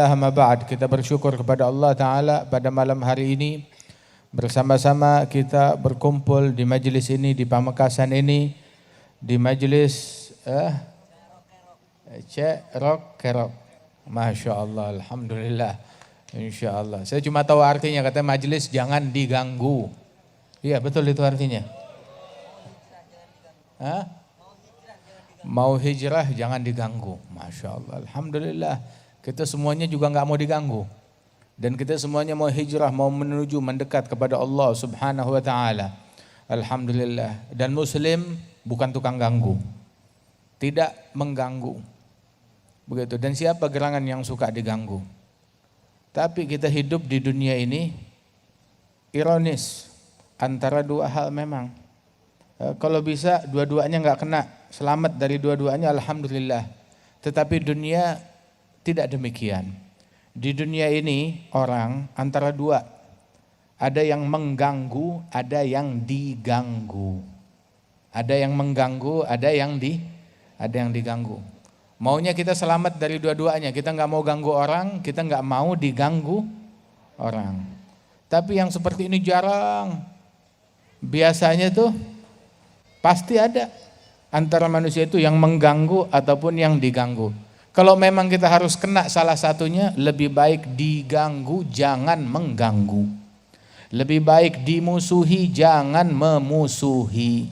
Amma ba'd, kita bersyukur kepada Allah Ta'ala pada malam hari ini bersama-sama kita berkumpul di majlis ini, di Pamekasan ini, di majlis Cerok Kerok. Masya Allah, Alhamdulillah, Insya Allah. Saya cuma tahu artinya, kata majlis jangan diganggu. Iya betul itu artinya. Mau hijrah jangan diganggu. Masya Allah, Alhamdulillah. Kita semuanya juga nggak mau diganggu. Dan kita semuanya mau hijrah, mau menuju mendekat kepada Allah Subhanahu wa Ta'ala. Alhamdulillah. Dan Muslim bukan tukang ganggu, tidak mengganggu. Begitu. Dan siapa gerangan yang suka diganggu? Tapi kita hidup di dunia ini ironis antara dua hal memang. Kalau bisa dua-duanya nggak kena, selamat dari dua-duanya, alhamdulillah. Tetapi dunia tidak demikian. Di dunia ini orang antara dua, ada yang mengganggu, ada yang diganggu. Ada yang mengganggu, ada yang diganggu. Maunya kita selamat dari dua-duanya. Kita nggak mau ganggu orang, kita nggak mau diganggu orang. Tapi yang seperti ini jarang. Biasanya tuh pasti ada antara manusia itu yang mengganggu ataupun yang diganggu. Kalau memang kita harus kena salah satunya, lebih baik diganggu, jangan mengganggu. Lebih baik dimusuhi, jangan memusuhi.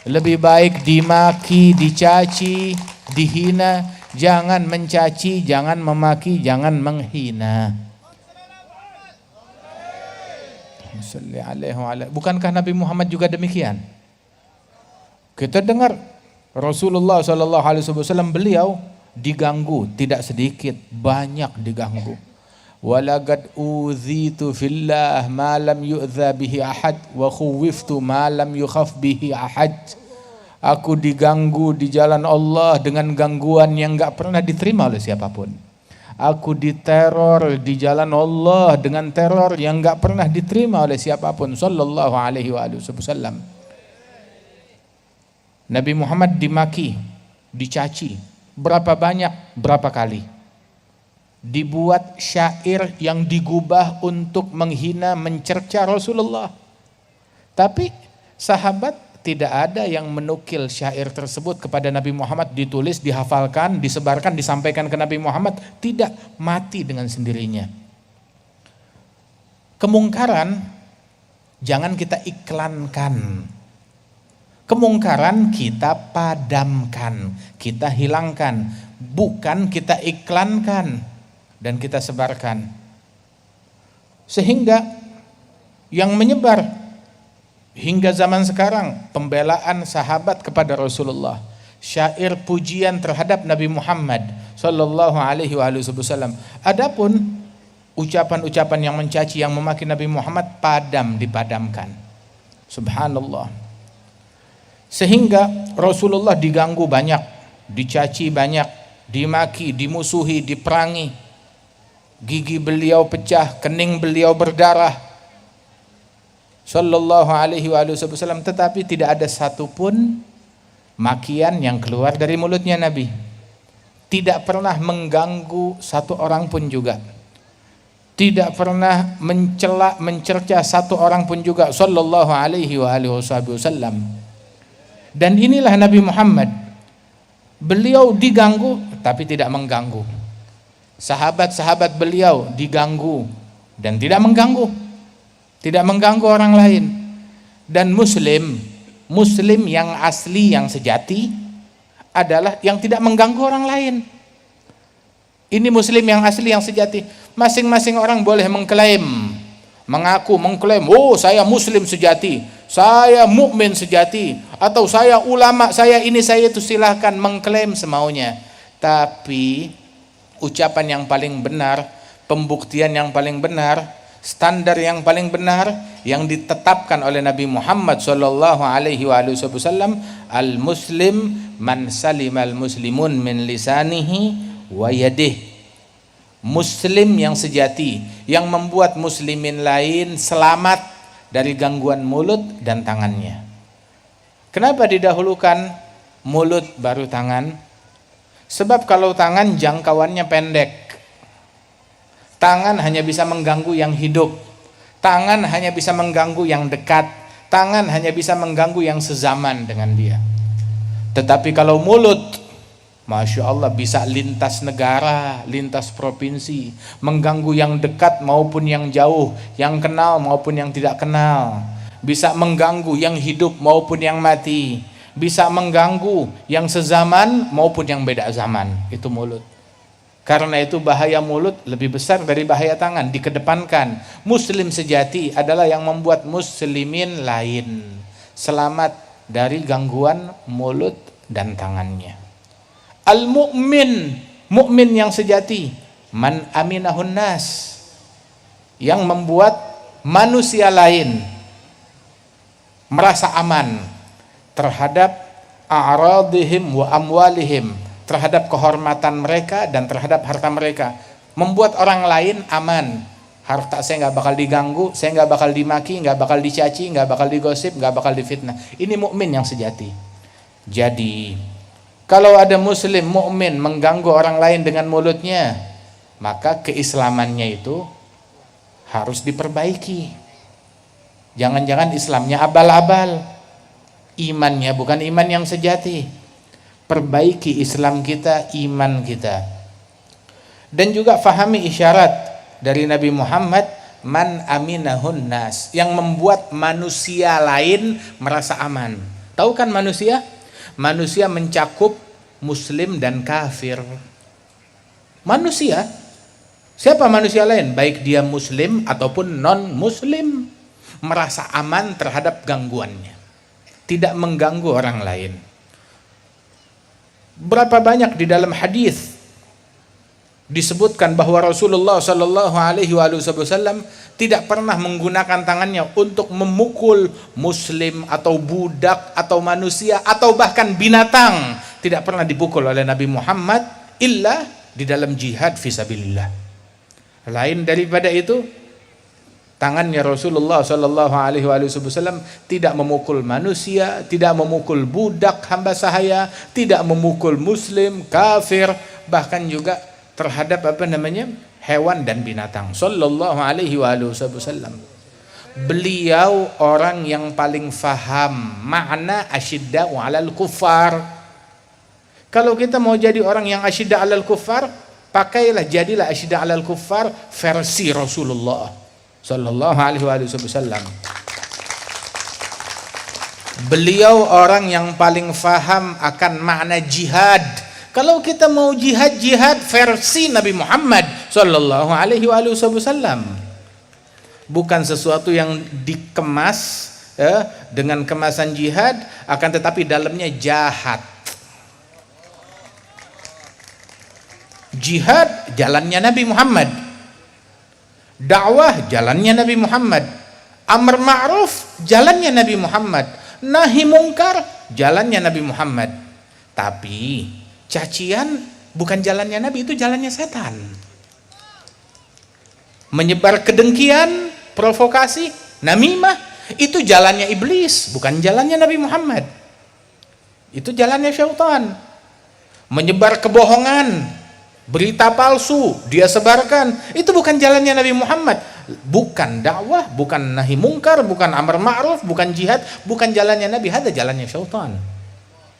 Lebih baik dimaki, dicaci, dihina, jangan mencaci, jangan memaki, jangan menghina. Bukankah Nabi Muhammad juga demikian? Kita dengar Rasulullah SAW beliau diganggu, tidak sedikit, banyak diganggu. Walaqad uzitu fillah ma lam yu'dza bihi ahad wa khuwiftu ma lam yukhaf bihi ahad. Aku diganggu di jalan Allah dengan gangguan yang enggak pernah diterima oleh siapapun. Aku diteror di jalan Allah dengan teror yang enggak pernah diterima oleh siapapun. Sallallahu alaihi wasallam. Nabi Muhammad dimaki, dicaci. Berapa banyak, berapa kali. Dibuat syair yang digubah untuk menghina, mencerca Rasulullah. Tapi sahabat tidak ada yang menukil syair tersebut kepada Nabi Muhammad, ditulis, dihafalkan, disebarkan, disampaikan ke Nabi Muhammad. Tidak, mati dengan sendirinya. Kemungkaran jangan kita iklankan. Kemungkaran kita padamkan, kita hilangkan, bukan kita iklankan dan kita sebarkan. Sehingga yang menyebar hingga zaman sekarang pembelaan sahabat kepada Rasulullah, syair pujian terhadap Nabi Muhammad sallallahu alaihi wasallam. Adapun ucapan-ucapan yang mencaci, yang memaki Nabi Muhammad dipadamkan. Subhanallah. Sehingga Rasulullah diganggu banyak, dicaci banyak, dimaki, dimusuhi, diperangi. Gigi beliau pecah, kening beliau berdarah. Sallallahu alaihi wasallam, tetapi tidak ada satupun makian yang keluar dari mulutnya Nabi. Tidak pernah mengganggu satu orang pun juga. Tidak pernah mencela, mencerca satu orang pun juga. Sallallahu alaihi wasallam. Dan inilah Nabi Muhammad. Beliau diganggu tapi tidak mengganggu. Sahabat-sahabat beliau diganggu dan tidak mengganggu. Tidak mengganggu orang lain. Dan Muslim yang asli, yang sejati adalah yang tidak mengganggu orang lain. Ini Muslim yang asli, yang sejati. Masing-masing orang boleh mengklaim, oh saya Muslim sejati, saya mukmin sejati, atau saya ulama, saya ini, saya itu, silahkan mengklaim semaunya. Tapi ucapan yang paling benar, pembuktian yang paling benar, standar yang paling benar yang ditetapkan oleh Nabi Muhammad sallallahu alaihi wasallam, al-muslim man salimal muslimun min lisanihi wa yadihi. Muslim yang sejati, yang membuat muslimin lain selamat dari gangguan mulut dan tangannya. Kenapa didahulukan mulut baru tangan? Sebab kalau tangan jangkauannya pendek, Tangan hanya bisa mengganggu yang hidup. Tangan hanya bisa mengganggu yang dekat. Tangan hanya bisa mengganggu yang sezaman dengan dia. Tetapi kalau mulut, Masya Allah, bisa lintas negara, lintas provinsi, mengganggu yang dekat maupun yang jauh, yang kenal maupun yang tidak kenal. Bisa mengganggu yang hidup maupun yang mati. Bisa mengganggu yang sezaman maupun yang beda zaman. Itu mulut. Karena itu bahaya mulut lebih besar dari bahaya tangan. Dikedepankan. Muslim sejati adalah yang membuat muslimin lain selamat dari gangguan mulut dan tangannya. Al-mu'min, mukmin yang sejati, man aminahun nas, yang membuat manusia lain merasa aman terhadap a'radihim wa amwalihim, terhadap kehormatan mereka dan terhadap harta mereka. Membuat orang lain aman. Harta saya nggak bakal diganggu, saya nggak bakal dimaki, nggak bakal dicaci, nggak bakal digosip, nggak bakal difitnah. Ini mukmin yang sejati. Jadi kalau ada muslim mukmin mengganggu orang lain dengan mulutnya, maka keislamannya itu harus diperbaiki. Jangan-jangan Islamnya abal-abal, imannya bukan iman yang sejati. Perbaiki Islam kita, iman kita. Dan juga fahami isyarat dari Nabi Muhammad, man aminahun nas, yang membuat manusia lain merasa aman. Tahu kan manusia? Manusia mencakup muslim dan kafir. Manusia, siapa manusia lain? Baik dia muslim ataupun non muslim, merasa aman terhadap gangguannya, tidak mengganggu orang lain. Berapa banyak di dalam hadis disebutkan bahwa Rasulullah Shallallahu Alaihi Wasallam tidak pernah menggunakan tangannya untuk memukul muslim atau budak atau manusia atau bahkan binatang. Tidak pernah dipukul oleh Nabi Muhammad illa di dalam jihad fisabilillah. Lain daripada itu, tangannya Rasulullah Shallallahu Alaihi Wasallam tidak memukul manusia, tidak memukul budak hamba sahaya, tidak memukul muslim, kafir, bahkan juga terhadap hewan dan binatang. Sallallahu alaihi wasallam. Beliau orang yang paling faham makna asyidda'u 'alal kuffar. Kalau kita mau jadi orang yang asyidda' 'alal kuffar, jadilah asyidda' 'alal kuffar versi Rasulullah sallallahu alaihi wasallam. Beliau orang yang paling faham akan makna jihad. Kalau kita mau jihad versi Nabi Muhammad sallallahu alaihi wasallam, bukan sesuatu yang dikemas dengan kemasan jihad, akan tetapi dalamnya jahat. Jihad jalannya Nabi Muhammad, dakwah jalannya Nabi Muhammad, amar ma'ruf jalannya Nabi Muhammad, nahi mungkar jalannya Nabi Muhammad. Tapi cacian bukan jalannya Nabi, itu jalannya setan. Menyebar kedengkian, provokasi, namimah, itu jalannya iblis, bukan jalannya Nabi Muhammad. Itu jalannya syaitan. Menyebar kebohongan, berita palsu dia sebarkan, itu bukan jalannya Nabi Muhammad. Bukan dakwah, bukan nahi mungkar, bukan amar ma'ruf, bukan jihad, bukan jalannya Nabi, ada jalannya syaitan.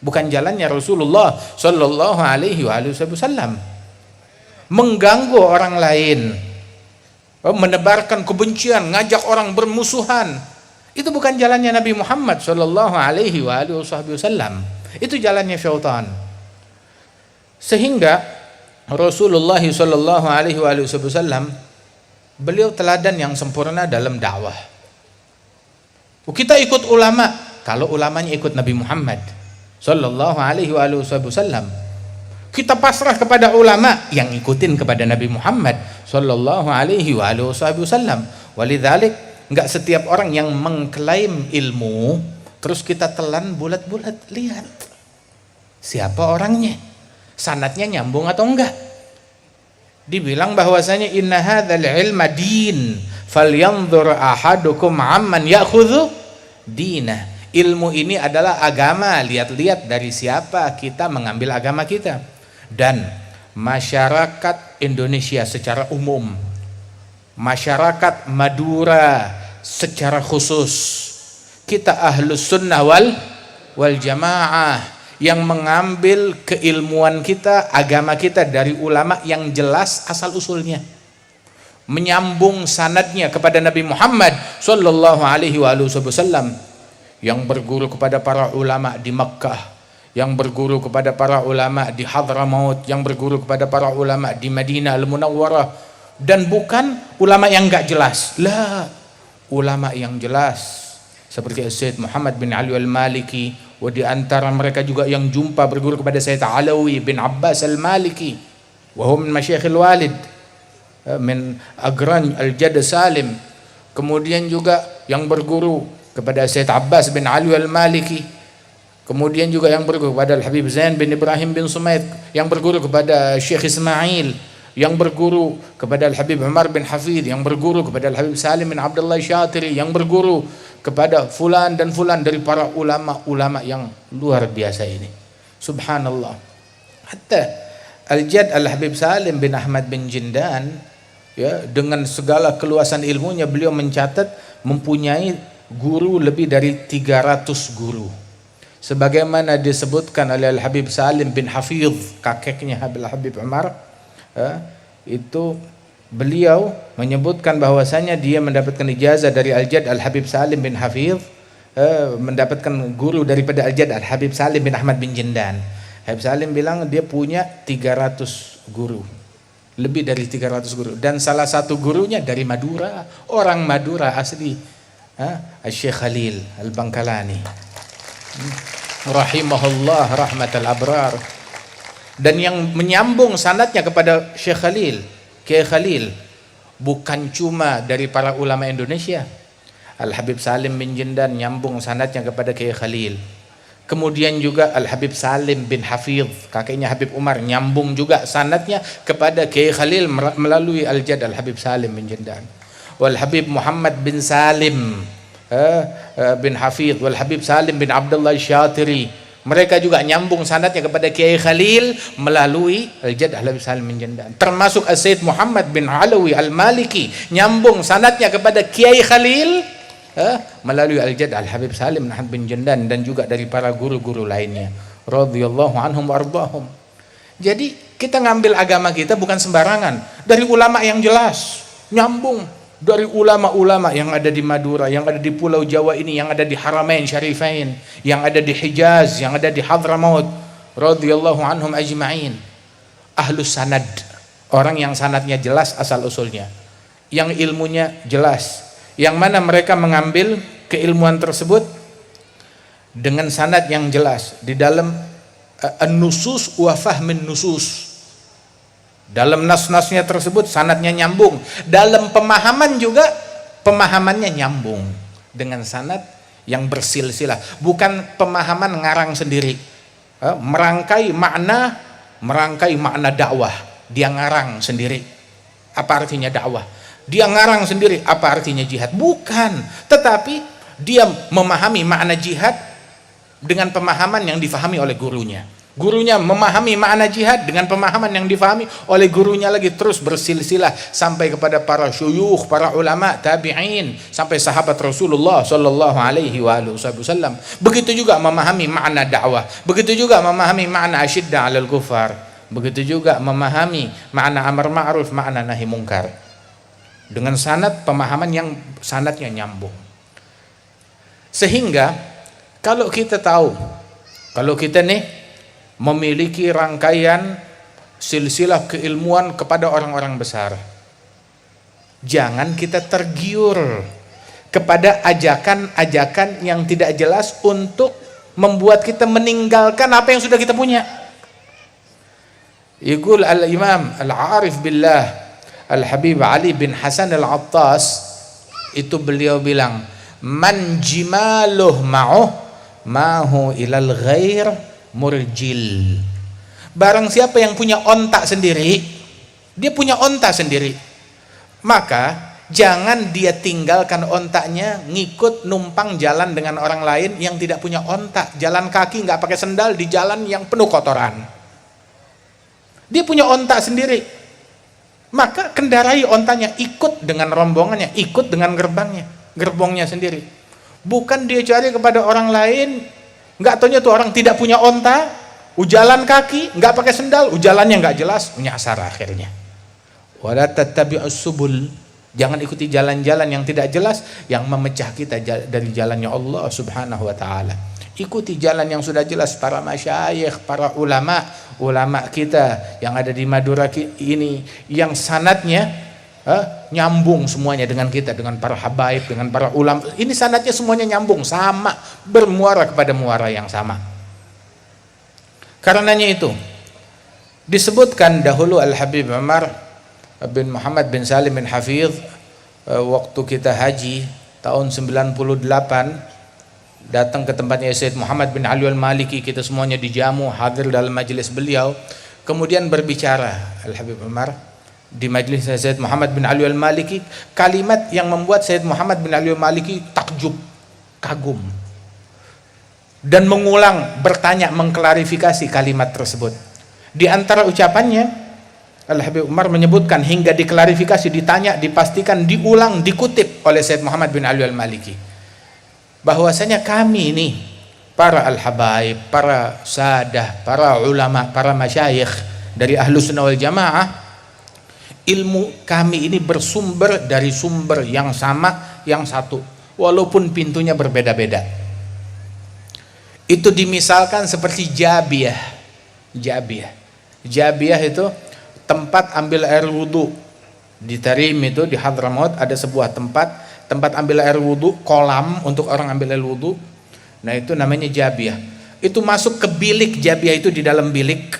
Bukan jalannya Rasulullah Sallallahu Alaihi Wasallam. Mengganggu orang lain, menebarkan kebencian, ngajak orang bermusuhan, itu bukan jalannya Nabi Muhammad Sallallahu Alaihi Wasallam. Itu jalannya syaitan. Sehingga Rasulullah Sallallahu Alaihi Wasallam beliau teladan yang sempurna dalam dakwah. Kita ikut ulama kalau ulamanya ikut Nabi Muhammad Sallallahu Alaihi Wasallam. Kita pasrah kepada ulama yang ikutin kepada Nabi Muhammad Sallallahu Alaihi Wasallam. Walidzalik, nggak setiap orang yang mengklaim ilmu terus kita telan bulat-bulat. Lihat siapa orangnya, sanadnya nyambung atau enggak. Dibilang bahwasanya inna hadzal ilma din falyanzur ahadukum amman ya'khudhu dinah. Ilmu ini adalah agama, lihat-lihat dari siapa kita mengambil agama kita. Dan masyarakat Indonesia secara umum masyarakat Madura secara khusus, kita ahlus sunnah wal jamaah yang mengambil keilmuan kita, agama kita dari ulama yang jelas asal usulnya, menyambung sanadnya kepada Nabi Muhammad sallallahu alaihi wasallam, yang berguru kepada para ulama di Makkah, yang berguru kepada para ulama di Hadramaut, yang berguru kepada para ulama di Madinah Al-Munawwarah, dan bukan ulama yang enggak jelas. Lah, ulama yang jelas seperti Syed Muhammad bin Ali Al-Maliki, di antara mereka juga yang jumpa berguru kepada Syed Alawi bin Abbas Al-Maliki, wa hum min masyayikhil walid, min agran Al-Jadd Salim. Kemudian juga yang berguru kepada Syed Abbas bin Ali Al-Maliki, kemudian juga yang berguru kepada Al-Habib Zain bin Ibrahim bin Sumaid, yang berguru kepada Syekh Ismail, yang berguru kepada Al-Habib Umar bin Hafidh, yang berguru kepada Al-Habib Salim bin Abdullah Syatiri, yang berguru kepada fulan dan fulan dari para ulama-ulama yang luar biasa ini. Subhanallah. Hatta Al-Jadd Al-Habib Salim bin Ahmad bin Jindan, ya, dengan segala keluasan ilmunya, beliau mencatat mempunyai guru lebih dari 300 guru. Sebagaimana disebutkan oleh Al-Habib Salim bin Hafidh, kakeknya Al-Habib Umar, itu beliau menyebutkan bahwasanya dia mendapatkan ijazah dari Al-Jadd Al-Habib Salim bin Hafidh, mendapatkan guru daripada Al-Jadd Al-Habib Salim bin Ahmad bin Jindan. Habib Salim bilang dia punya 300 guru, lebih dari 300 guru, dan salah satu gurunya dari Madura, orang Madura asli, Syekh Khalil Al-Bangkalani rahimahullah rahmatal abrar. Dan yang menyambung sanadnya kepada Syekh Khalil, Kiai Khalil, bukan cuma dari para ulama Indonesia. Al-Habib Salim bin Jindan nyambung sanadnya kepada Kiai Khalil. Kemudian juga Al-Habib Salim bin Hafidh, kakeknya Habib Umar, nyambung juga sanadnya kepada Kiai Khalil melalui Al-Jadd Al-Habib Salim bin Jindan. Wal Habib Muhammad bin Salim bin Hafidh, wal Habib Salim bin Abdullah Syatiri, mereka juga nyambung sanadnya kepada Kiai Khalil melalui Al-Jadd Al-Habib Salim bin Jindan. Termasuk Syed Muhammad bin Alawi Al-Maliki nyambung sanadnya kepada Kiai Khalil melalui Al-Jadd Al-Habib Salim bin Jindan, dan juga dari para guru-guru lainnya radhiyallahu anhum wardahum. Jadi kita ngambil agama kita bukan sembarangan, dari ulama yang jelas, nyambung dari ulama-ulama yang ada di Madura, yang ada di Pulau Jawa ini, yang ada di Haramain Syarifain, yang ada di Hijaz, yang ada di Hadramaut, radhiyallahu anhum ajma'in. Ahlus sanad, orang yang sanadnya jelas asal usulnya, yang ilmunya jelas, yang mana mereka mengambil keilmuan tersebut dengan sanad yang jelas di dalam an-nusus wa fahmin nusus. Dalam nas-nasnya tersebut sanadnya nyambung, dalam pemahaman juga pemahamannya nyambung dengan sanad yang bersilsilah, bukan pemahaman ngarang sendiri, merangkai makna dakwah, dia ngarang sendiri apa artinya dakwah, dia ngarang sendiri apa artinya jihad, bukan, tetapi dia memahami makna jihad dengan pemahaman yang difahami oleh gurunya. Gurunya memahami makna jihad dengan pemahaman yang difahami oleh gurunya lagi, terus bersilsilah sampai kepada para syuyukh, para ulama, tabi'in, sampai sahabat Rasulullah sallallahu alaihi wasallam. Begitu juga memahami makna dakwah, begitu juga memahami makna asyidda 'alal kufar, begitu juga memahami makna amar ma'ruf, makna nahi mungkar, dengan sanad pemahaman yang sanadnya nyambung. Sehingga kalau kita tahu, kalau kita nih memiliki rangkaian silsilah keilmuan kepada orang-orang besar, jangan kita tergiur kepada ajakan-ajakan yang tidak jelas untuk membuat kita meninggalkan apa yang sudah kita punya. Yaqul al-Imam al-Arif billah Al-Habib Ali bin Hasan al-Attas, itu beliau bilang, man jimaluh ma'uh ma'hu ilal ghair murjil. Barang siapa yang punya ontak sendiri, dia punya ontak sendiri, maka jangan dia tinggalkan ontaknya ngikut numpang jalan dengan orang lain yang tidak punya ontak, jalan kaki nggak pakai sendal di jalan yang penuh kotoran. Dia punya ontak sendiri, Maka kendarai ontanya, ikut dengan rombongannya, ikut dengan gerbongnya sendiri. Bukan dia cari kepada orang lain, nggak taunya tuh orang tidak punya onta, ujalan kaki, nggak pakai sendal, ujalannya nggak jelas, nyasar akhirnya. Wala tattabi'us subul, jangan ikuti jalan-jalan yang tidak jelas yang memecah kita dari jalannya Allah Subhanahu wa taala. Ikuti jalan yang sudah jelas para masyayikh, para ulama kita yang ada di Madura ini, yang sanadnya nyambung semuanya dengan kita, dengan para habaib, dengan para ulama. Ini sanadnya semuanya nyambung, sama, bermuara kepada muara yang sama. Karenanya itu disebutkan dahulu Al-Habib Umar bin Muhammad bin Salim bin Hafidh, waktu kita haji tahun 98, datang ke tempatnya Sayyid Muhammad bin Ali al-Maliki, kita semuanya dijamu, hadir dalam majelis beliau. Kemudian berbicara Al-Habib Umar di majelis Sayyid Muhammad bin Ali al-Maliki, kalimat yang membuat Sayyid Muhammad bin Ali al-Maliki takjub, kagum, dan mengulang, bertanya, mengklarifikasi kalimat tersebut. Di antara ucapannya, Al-Habib Umar menyebutkan, hingga diklarifikasi, ditanya, dipastikan, diulang, dikutip oleh Sayyid Muhammad bin Ali al-Maliki, bahwasanya kami ini para al-habaib, para sadah, para ulama, para masyayikh dari Ahlus Sunnah wal Jamaah, ilmu kami ini bersumber dari sumber yang sama, yang satu, walaupun pintunya berbeda-beda. Itu dimisalkan seperti Jabiyah. Jabiyah itu tempat ambil air wudhu. Di Tarim itu, di Hadramaut, ada sebuah tempat ambil air wudhu, kolam untuk orang ambil air wudhu. Nah itu namanya Jabiyah. Itu masuk ke bilik Jabiyah, itu di dalam bilik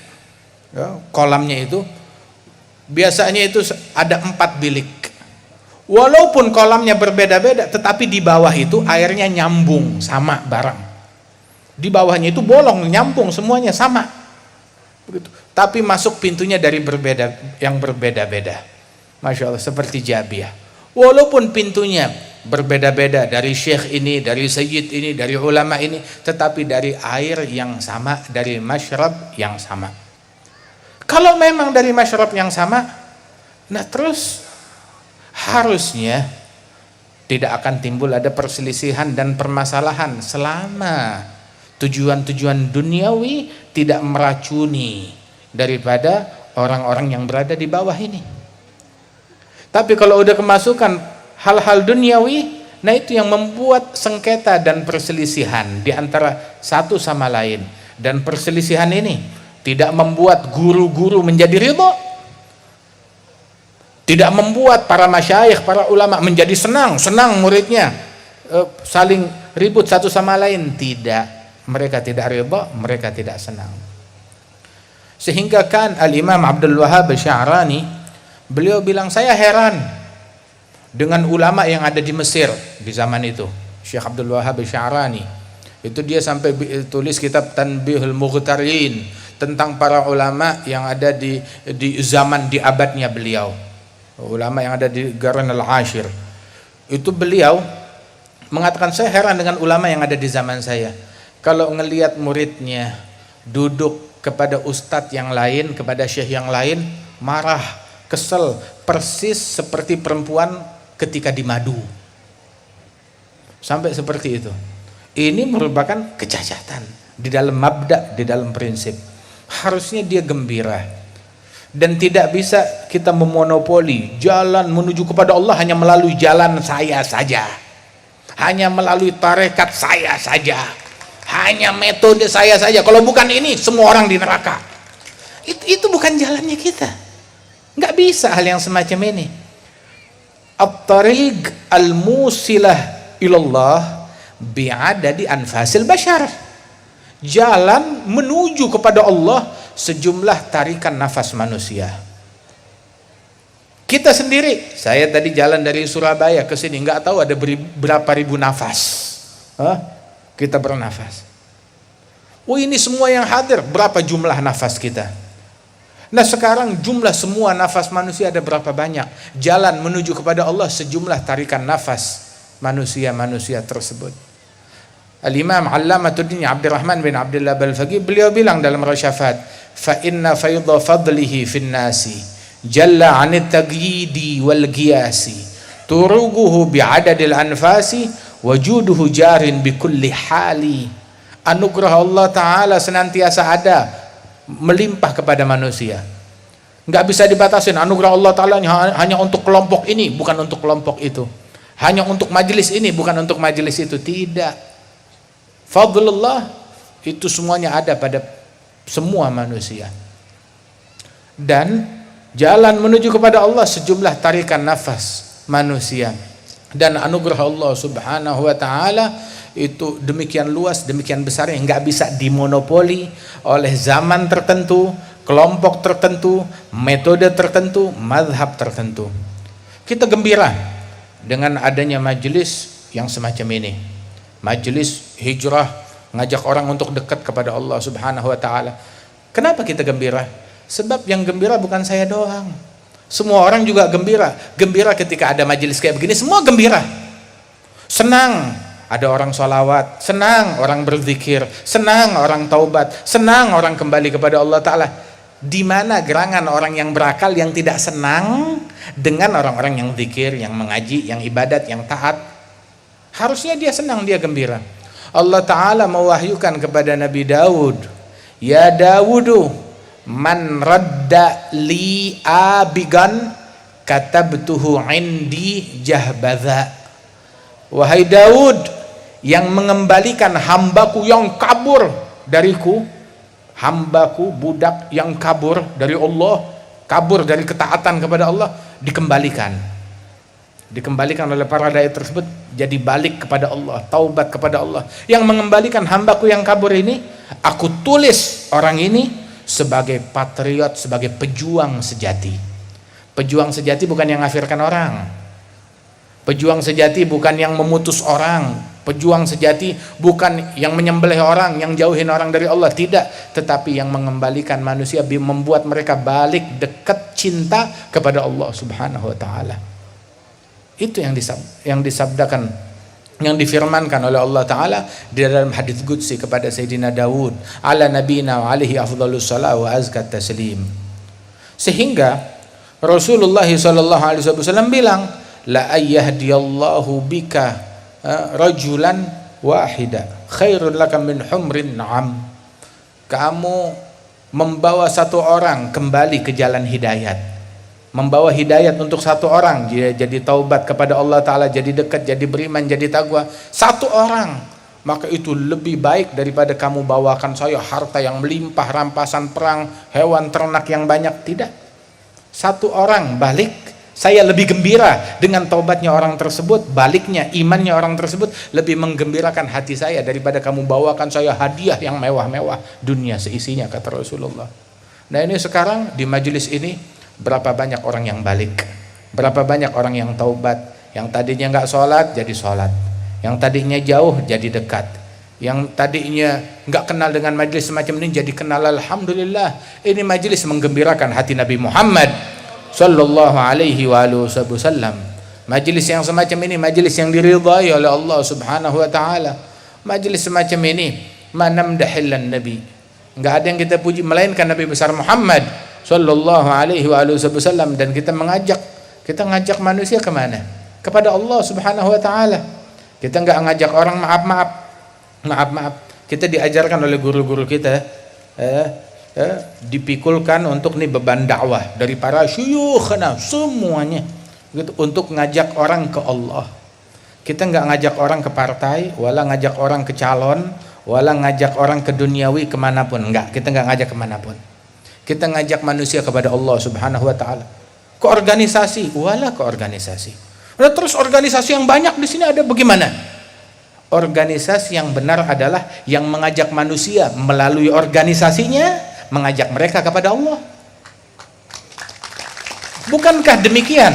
ya, kolamnya itu biasanya itu ada 4 bilik. Walaupun kolamnya berbeda-beda, tetapi di bawah itu airnya nyambung, sama barang. Di bawahnya itu bolong, nyambung, semuanya sama. Begitu. Tapi masuk pintunya dari yang berbeda-beda. Masya Allah, seperti Jabiyah. Walaupun pintunya berbeda-beda, dari syekh ini, dari sayyid ini, dari ulama ini, tetapi dari air yang sama, dari masyrab yang sama. Kalau memang dari masyrab yang sama, nah terus harusnya tidak akan timbul ada perselisihan dan permasalahan selama tujuan-tujuan duniawi tidak meracuni daripada orang-orang yang berada di bawah ini. Tapi kalau udah kemasukan hal-hal duniawi, nah itu yang membuat sengketa dan perselisihan di antara satu sama lain. Dan perselisihan ini tidak membuat guru-guru menjadi ridha, tidak membuat para masyayikh, para ulama menjadi senang muridnya saling ribut satu sama lain. Tidak, mereka tidak ridha, mereka tidak senang. Sehingga kan Al-Imam Abdul Wahhab Sya'rani, beliau bilang, saya heran dengan ulama yang ada di Mesir di zaman itu. Syekh Abdul Wahhab Sya'rani itu dia sampai tulis kitab Tanbihul Mughtarin tentang para ulama yang ada di zaman, di abadnya beliau, ulama yang ada di Qarn al-Ashir. Itu beliau mengatakan, saya heran dengan ulama yang ada di zaman saya. Kalau ngelihat muridnya duduk kepada ustadz yang lain, kepada syekh yang lain, marah, kesel, persis seperti perempuan ketika di madu. Sampai seperti itu. Ini merupakan kecacatan di dalam mabda, di dalam prinsip. Harusnya dia gembira. Dan tidak bisa kita memonopoli jalan menuju kepada Allah hanya melalui jalan saya saja, hanya melalui tarekat saya saja, hanya metode saya saja. Kalau bukan ini, semua orang di neraka. Itu bukan jalannya kita. Nggak bisa hal yang semacam ini. At-tariq al-musilah ilallah bi'adadi anfasil bashar. Jalan menuju kepada Allah sejumlah tarikan nafas manusia. Kita sendiri, saya tadi jalan dari Surabaya ke sini, nggak tahu ada berapa ribu nafas kita bernafas. Oh, ini semua yang hadir, berapa jumlah nafas kita? Nah sekarang jumlah semua nafas manusia ada berapa banyak? Jalan menuju kepada Allah sejumlah tarikan nafas manusia-manusia tersebut. Al-Imam Allamatuddin Abdurrahman bin Abdullah Balfaqih, beliau bilang dalam Rasyafat, fa inna faydha fadlihi fin nasi jalla 'anit tagyidi wal qiyasi turuguhu bi'adadil anfasi wajuduhu jarin bikulli hali. Anugerah Allah Ta'ala senantiasa ada, melimpah kepada manusia, nggak bisa dibatasin. Anugerah Allah Ta'ala hanya untuk kelompok ini, bukan untuk kelompok itu, hanya untuk majelis ini, bukan untuk majelis itu. Tidak, fadlullah itu semuanya ada pada semua manusia. Dan jalan menuju kepada Allah sejumlah tarikan nafas manusia. Dan anugerah Allah Subhanahu wa Ta'ala itu demikian luas, demikian besar yang nggak bisa dimonopoli oleh zaman tertentu, kelompok tertentu, metode tertentu, mazhab tertentu. Kita gembira dengan adanya majelis yang semacam ini, majelis hijrah, ngajak orang untuk dekat kepada Allah Subhanahu wa Ta'ala. Kenapa kita gembira? Sebab yang gembira bukan saya doang, semua orang juga gembira. Gembira ketika ada majelis kayak begini, semua gembira, senang. Ada orang sholawat, senang orang berzikir, senang orang taubat, senang orang kembali kepada Allah Ta'ala. Di mana gerangan orang yang berakal yang tidak senang dengan orang-orang yang zikir, yang mengaji, yang ibadat, yang taat? Harusnya dia senang, dia gembira. Allah Ta'ala mewahyukan kepada Nabi Daud, ya Dawudu, man radda li abigan katabtuhu indi jahbadha. Wahai Daud, yang mengembalikan hambaku yang kabur dariku, hambaku budak yang kabur dari Allah, kabur dari ketaatan kepada Allah, dikembalikan oleh para dai tersebut, jadi balik kepada Allah, taubat kepada Allah. Yang mengembalikan hambaku yang kabur ini, aku tulis orang ini sebagai patriot, sebagai pejuang sejati. Pejuang sejati bukan yang ngafirkan orang, pejuang sejati bukan yang memutus orang, pejuang sejati bukan yang menyembelih orang, yang jauhin orang dari Allah, tidak, tetapi yang mengembalikan manusia, membuat mereka balik dekat cinta kepada Allah Subhanahu wa Ta'ala. Itu yang disabdakan, yang difirmankan oleh Allah Ta'ala di dalam hadits qudsi kepada Sayyidina Daud, ala nabina wa alaihi afdhalus salat wa azkat taslim. Sehingga Rasulullah SAW bilang, la ayyahdiyallahu bika rajulan wahida khairun laka min humrin na'am. Kamu membawa satu orang kembali ke jalan hidayat, membawa hidayat untuk satu orang, dia jadi taubat kepada Allah Ta'ala, jadi dekat, jadi beriman, jadi takwa, satu orang, maka itu lebih baik daripada kamu bawakan saya harta yang melimpah, rampasan perang, hewan ternak yang banyak. Tidak, satu orang balik, saya lebih gembira dengan taubatnya orang tersebut, baliknya imannya orang tersebut lebih menggembirakan hati saya daripada kamu bawakan saya hadiah yang mewah-mewah, dunia seisinya, kata Rasulullah. Nah ini sekarang di majelis ini berapa banyak orang yang balik, berapa banyak orang yang taubat, yang tadinya nggak sholat jadi sholat, yang tadinya jauh jadi dekat, yang tadinya nggak kenal dengan majelis semacam ini jadi kenal. Alhamdulillah, ini majelis menggembirakan hati Nabi Muhammad sallallahu alaihi wasallam. Majelis yang semacam ini majelis yang diridhai oleh Allah Subhanahu wa Ta'ala. Majelis semacam ini manamdahillan nabi, enggak ada yang kita puji melainkan Nabi besar Muhammad sallallahu alaihi wasallam. Dan kita ngajak manusia kemana? Kepada Allah Subhanahu wa Ta'ala. Kita enggak ngajak orang maaf. Kita diajarkan oleh guru-guru kita, dipikulkan untuk nih beban dakwah dari para syuyukhna semuanya gitu, untuk ngajak orang ke Allah. Kita nggak ngajak orang ke partai, wala ngajak orang ke calon, wala ngajak orang ke duniawi kemanapun, enggak, kita nggak ngajak kemanapun. Kita ngajak manusia kepada Allah Subhanahu wa Ta'ala. Ke organisasi, wala ke organisasi. Nah, terus organisasi yang banyak di sini ada bagaimana? Organisasi yang benar adalah yang mengajak manusia melalui organisasinya, mengajak mereka kepada Allah. Bukankah demikian?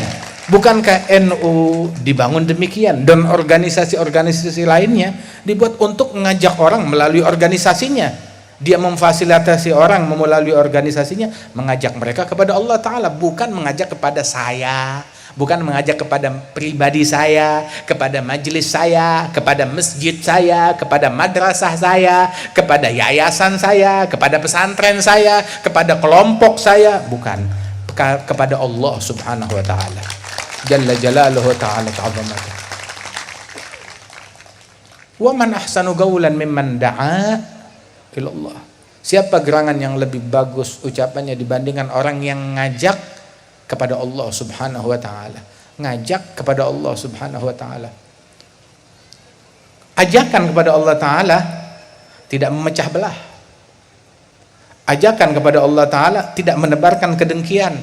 Bukankah NU dibangun demikian dan organisasi-organisasi lainnya dibuat untuk mengajak orang melalui organisasinya? Dia memfasilitasi orang melalui organisasinya, mengajak mereka kepada Allah Ta'ala, bukan mengajak kepada saya, bukan mengajak kepada pribadi saya, kepada majelis saya, kepada masjid saya, kepada madrasah saya, kepada yayasan saya, kepada pesantren saya, kepada kelompok saya, bukan. kepada Allah Subhanahu wa taala. Jalla jalaluhu ta'ala ta'zamatuh. Wa man ahsanu qawlan mimman da'a ila Allah. Siapa gerangan yang lebih bagus ucapannya dibandingkan orang yang ngajak kepada Allah Subhanahu wa taala. Ngajak kepada Allah Subhanahu wa taala. Ajakan kepada Allah taala tidak memecah belah. Ajakan kepada Allah taala tidak menebarkan kedengkian,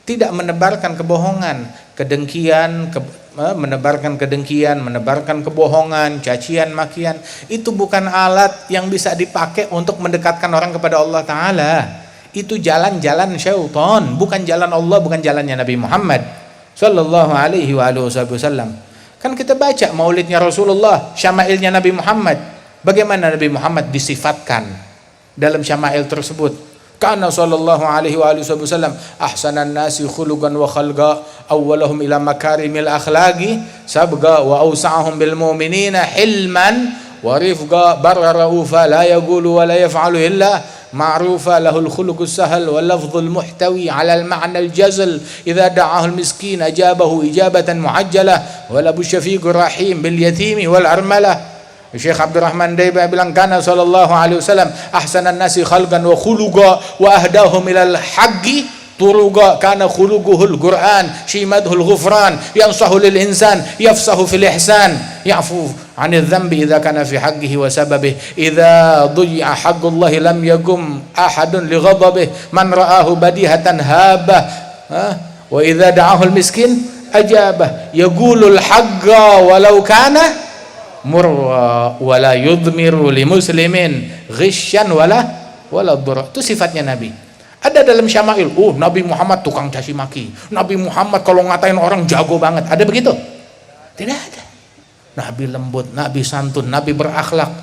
tidak menebarkan kebohongan, menebarkan kedengkian, menebarkan kebohongan, cacian, makian. Itu bukan alat yang bisa dipakai untuk mendekatkan orang kepada Allah taala. Itu jalan-jalan syaitan, bukan jalan Allah, bukan jalannya Nabi Muhammad sallallahu alaihi wasallam. Kan kita baca maulidnya Rasulullah, syama'ilnya Nabi Muhammad. Bagaimana Nabi Muhammad disifatkan dalam syama'il tersebut? Kana sallallahu alaihi wasallam ahsanan nasi khuluqan wa khalqa, awwalahum ila makarimil akhlaqi, sabqa wa awsa'ahum bil mu'minina hilman wa rifqa, barra raufa la yaqulu wa la yaf'alu illa ma'rufa, lahul khuluqus sahal wal lafdhul muhtawi 'ala al ma'na al jazl, idza da'ahu al miskin ajabahu ijabatan mu'ajjalah wa la busyafiqur rahim bil yatimi wal armalah. Syekh Abdurrahman Daiba bilang kana sallallahu alaihi wasallam ahsanan nasi khalqan wa khuluqa wa ahdahum ilal haqqi turuqa, kana khuluquhul Qur'an shimadhul ghufran yansahu lil insan yafsahu fil ihsan ya'fu 'anil dhanbi idza kana fi haqqihi wa sababihi, idza dhuyya haqqullahi lam yakum ahadun li ghadabihi, man ra'ahu badihatan habah wa idza da'ahu al miskin ajabah, yaqulul haqqa walau kana murwa wala yudmiru li muslimin ghisyan wala dhurra. Itu sifatnya Nabi. Ada dalam syama'il, Nabi Muhammad tukang caci maki, Nabi Muhammad kalau ngatain orang jago banget. Ada begitu? Tidak ada. Nabi lembut, Nabi santun, Nabi berakhlak,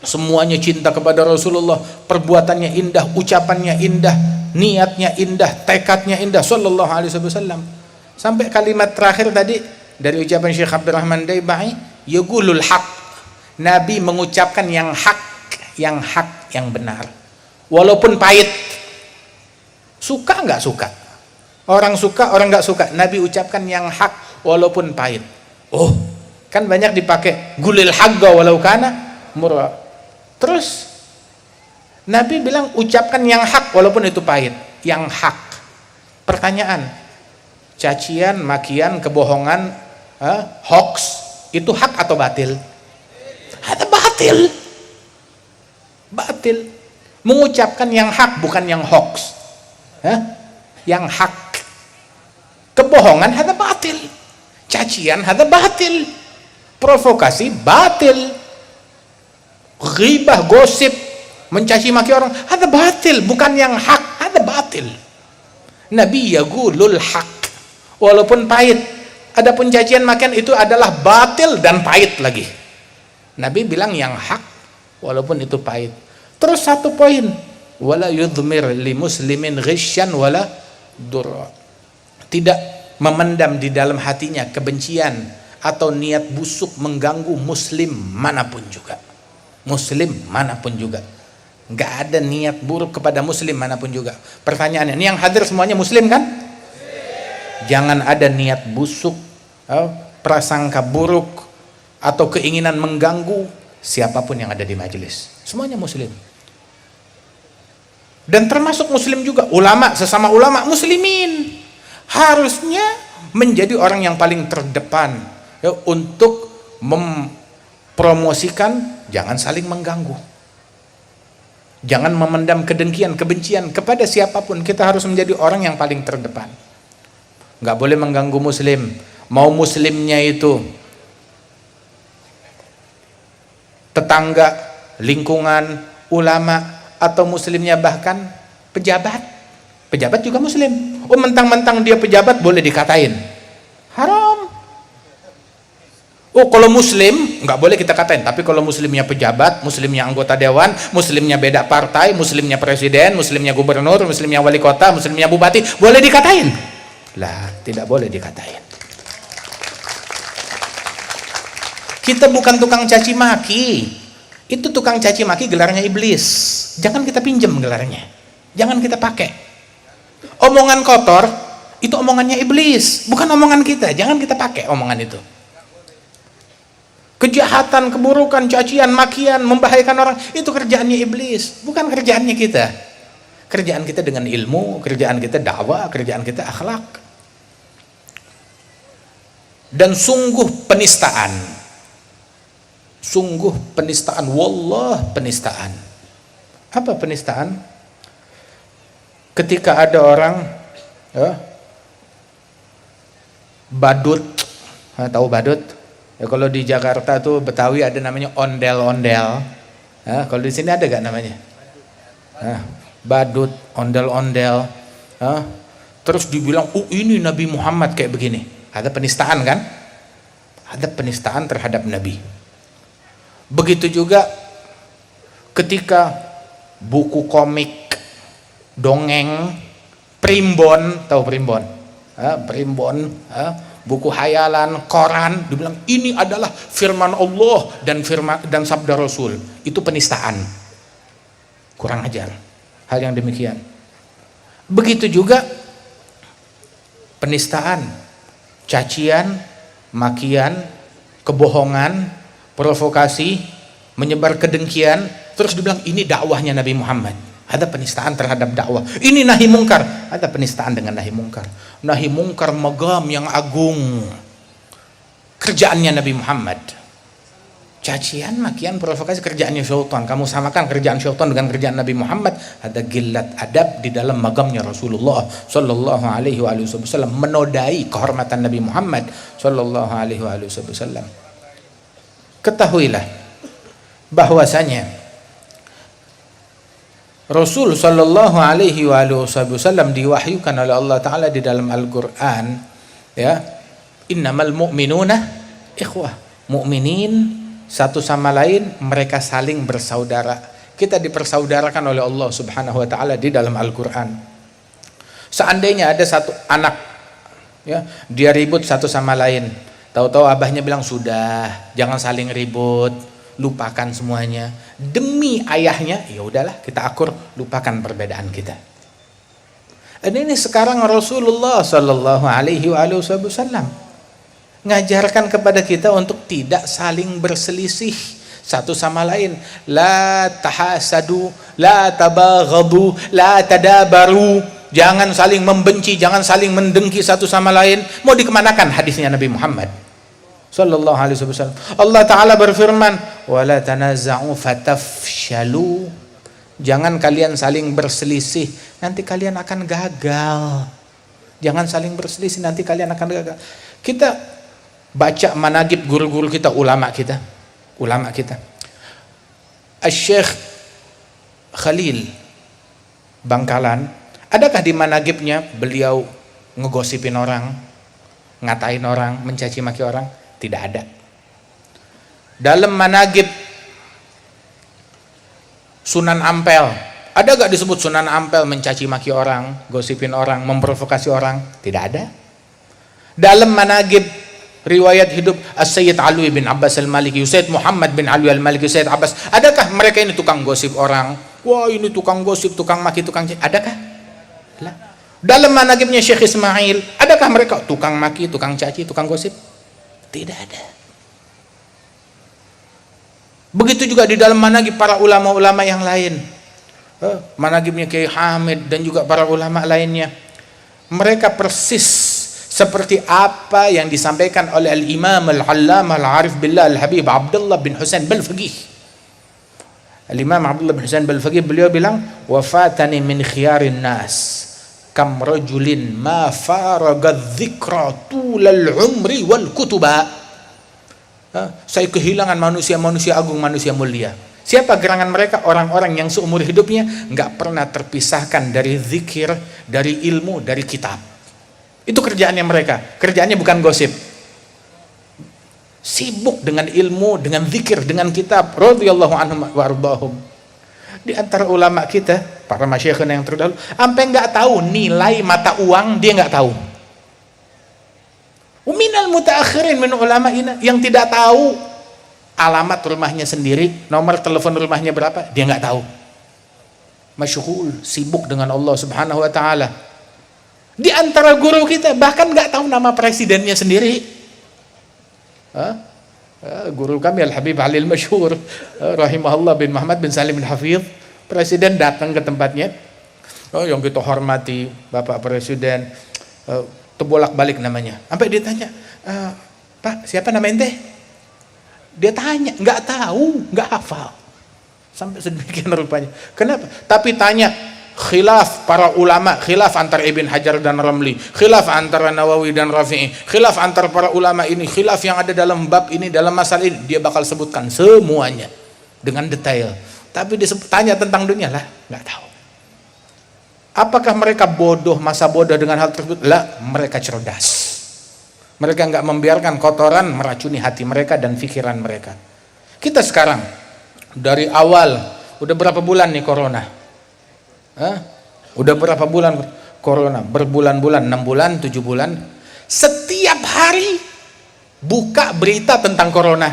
semuanya cinta kepada Rasulullah, perbuatannya indah, ucapannya indah, niatnya indah, tekadnya indah sallallahu alaihi wasallam. Sampai kalimat terakhir tadi dari ucapan Syekh Abdurrahman Daibai, yaqulul haq. Nabi mengucapkan yang hak, yang benar. Walaupun pahit. Suka enggak suka? Orang suka, orang enggak suka. Nabi ucapkan yang hak walaupun pahit. Kan banyak dipakai gulil haqqa walau kana murra. Terus Nabi bilang ucapkan yang hak walaupun itu pahit. Yang hak. Pertanyaan, cacian, makian, kebohongan, hoax, itu hak atau batil? Ada batil. Batil. Mengucapkan yang hak bukan yang hoax. Yang hak. Kebohongan ada batil. Cacian ada batil. Provokasi batil. Ghibah, gosip, mencaci maki orang ada batil, bukan yang hak, ada batil. Nabi yaqulul haq walaupun pahit. Adapun cacian makian itu adalah batil dan pahit lagi. Nabi bilang yang hak walaupun itu pahit. Terus satu poin, wala yudhmir li muslimin ghisyan wala durra. Tidak memendam di dalam hatinya kebencian atau niat busuk mengganggu muslim manapun juga. Muslim manapun juga. Enggak ada niat buruk kepada muslim manapun juga. Pertanyaannya, ini yang hadir semuanya muslim kan? Jangan ada niat busuk, prasangka buruk atau keinginan mengganggu siapapun yang ada di majelis. Semuanya muslim. Dan termasuk muslim juga ulama, sesama ulama muslimin harusnya menjadi orang yang paling terdepan untuk mempromosikan jangan saling mengganggu. Jangan memendam kedengkian, kebencian kepada siapapun. Kita harus menjadi orang yang paling terdepan. Nggak boleh mengganggu muslim. Mau muslimnya itu tetangga, lingkungan, ulama, atau muslimnya bahkan pejabat. Pejabat juga muslim. Mentang-mentang dia pejabat boleh dikatain. Haram. Kalau muslim nggak boleh kita katain, tapi kalau muslimnya pejabat, muslimnya anggota dewan, muslimnya beda partai, muslimnya presiden, muslimnya gubernur, muslimnya wali kota, muslimnya bupati, boleh dikatain. Lah, tidak boleh dikatain. Kita bukan tukang caci maki. Itu tukang caci maki gelarnya iblis. Jangan kita pinjam gelarnya. Jangan kita pakai. Omongan kotor itu omongannya iblis, bukan omongan kita. Jangan kita pakai omongan itu. Kejahatan, keburukan, cacian, makian, membahayakan orang, itu kerjaannya iblis, bukan kerjaannya kita. Kerjaan kita dengan ilmu, kerjaan kita dakwah, kerjaan kita akhlak. Dan sungguh penistaan, wallah penistaan. Apa penistaan? Ketika ada orang badut, tahu badut? Ya, kalau di Jakarta tuh Betawi ada namanya ondel-ondel. Kalau di sini ada gak namanya? Badut, ondel-ondel. Terus dibilang, ini Nabi Muhammad kayak begini. Ada penistaan kan? Ada penistaan terhadap Nabi. Begitu juga ketika buku komik, dongeng, primbon, tahu primbon? Primbon, buku hayalan, koran, dibilang ini adalah firman Allah dan sabda Rasul. Itu penistaan. Kurang ajar hal yang demikian. Begitu juga penistaan, cacian, makian, kebohongan, provokasi, menyebar kedengkian, terus dibilang ini dakwahnya Nabi Muhammad. Ada penistaan terhadap dakwah. Ini nahi mungkar, ada penistaan dengan nahi mungkar. Nahi mungkar magam yang agung, kerjaannya Nabi Muhammad. Cacian, makian, provokasi kerjaannya syaitan. Kamu samakan kerjaan syaitan dengan kerjaan Nabi Muhammad. Ada gilat adab di dalam magamnya Rasulullah sallallahu alaihi wasallam, menodai kehormatan Nabi Muhammad sallallahu alaihi wasallam. Ketahuilah bahwasanya Rasul sallallahu alaihi wasallam diwahyukan oleh Allah Ta'ala di dalam Al-Quran, ya, innamal mu'minuna ikhwah. Mu'minin satu sama lain, mereka saling bersaudara. Kita dipersaudarakan oleh Allah Subhanahu wa Ta'ala di dalam Al-Quran. Seandainya ada satu anak, ya, dia ribut satu sama lain, tahu-tahu abahnya bilang, sudah, jangan saling ribut, lupakan semuanya. Demi ayahnya, ya udahlah, kita akur, lupakan perbedaan kita. Dan ini sekarang Rasulullah sallallahu alaihi wasallam ngajarkan kepada kita untuk tidak saling berselisih satu sama lain. La tahasadu, la tabaghadu, la tadabaru. Jangan saling membenci, jangan saling mendengki satu sama lain. Mau dikemanakan hadisnya Nabi Muhammad sallallahu alaihi wasallam? Allah Ta'ala berfirman, wala tanaza'u fatafshalu. Jangan kalian saling berselisih, nanti kalian akan gagal. Jangan saling berselisih, nanti kalian akan gagal. Kita baca managib guru-guru kita, ulama kita. Asy-Syaikh Khalil Bangkalan, adakah di managibnya beliau ngegosipin orang, ngatain orang, mencaci maki orang? Tidak ada. Dalam managib Sunan Ampel, ada gak disebut Sunan Ampel mencaci maki orang, gosipin orang, memprovokasi orang? Tidak ada. Dalam managib riwayat hidup As-Sayyid Alwi bin Abbas Al-Maliki, Sayyid Muhammad bin Alwi Al-Maliki, Sayyid Abbas, adakah mereka ini tukang gosip orang? Wah, ini tukang gosip, tukang maki, tukang caci. Adakah? Lah. Dalam managibnya Syekh Ismail, adakah mereka tukang maki, tukang caci, tukang gosip? Tidak ada. Begitu juga di dalam managib para ulama-ulama yang lain, managibnya Kiai Hamid dan juga para ulama lainnya, mereka persis seperti apa yang disampaikan oleh Al-Imam Al-Allamah Al-Arif Billah Al-Habib Abdullah bin Husain Balfaqih. Al-Imam Abdullah bin Husain Balfaqih, beliau bilang, wafatani min khiyarin nas kam rajulin ma faraga dzikra tulal umri wal kutuba. Saya kehilangan manusia-manusia agung, manusia mulia. Siapa gerangan mereka? Orang-orang yang seumur hidupnya nggak pernah terpisahkan dari zikir, dari ilmu, dari kitab. Itu kerjaannya mereka. Kerjaannya bukan gosip. Sibuk dengan ilmu, dengan zikir, dengan kitab. Radhiyallahu anhum wa ardhahum. Di antara ulama kita, para masyayikhna yang terdahulu, sampai nggak tahu nilai mata uang, dia nggak tahu. Minal mutaakhirin min ulama'ina, yang tidak tahu alamat rumahnya sendiri, nomor telepon rumahnya berapa, dia nggak tahu. Masyghul, sibuk dengan Allah Subhanahu wa taala. Di antara guru kita bahkan nggak tahu nama presidennya sendiri. Guru kami Al-Habib Ali Al-Masyhur rahimahullah bin Muhammad bin Salim Al-Hafidh, presiden datang ke tempatnya. Yang kita hormati Bapak Presiden, terbolak-balik namanya. Sampai dia tanya, Pak, siapa nama ente? Dia tanya, nggak tahu, nggak hafal. Sampai sedemikian rupanya. Kenapa? Tapi tanya, khilaf para ulama, khilaf antara Ibn Hajar dan Ramli, khilaf antara Nawawi dan Rafi'i, khilaf antara para ulama ini, khilaf yang ada dalam bab ini, dalam masalah ini, dia bakal sebutkan semuanya dengan detail. Tapi tanya tentang dunia lah, nggak tahu. Apakah mereka bodoh, masa bodoh dengan hal tersebut? Lah, mereka cerdas. Mereka nggak membiarkan kotoran meracuni hati mereka dan pikiran mereka. Kita sekarang dari awal, udah berapa bulan nih corona? Udah berapa bulan corona? Berbulan-bulan, 6 bulan, 7 bulan. Setiap hari buka berita tentang corona,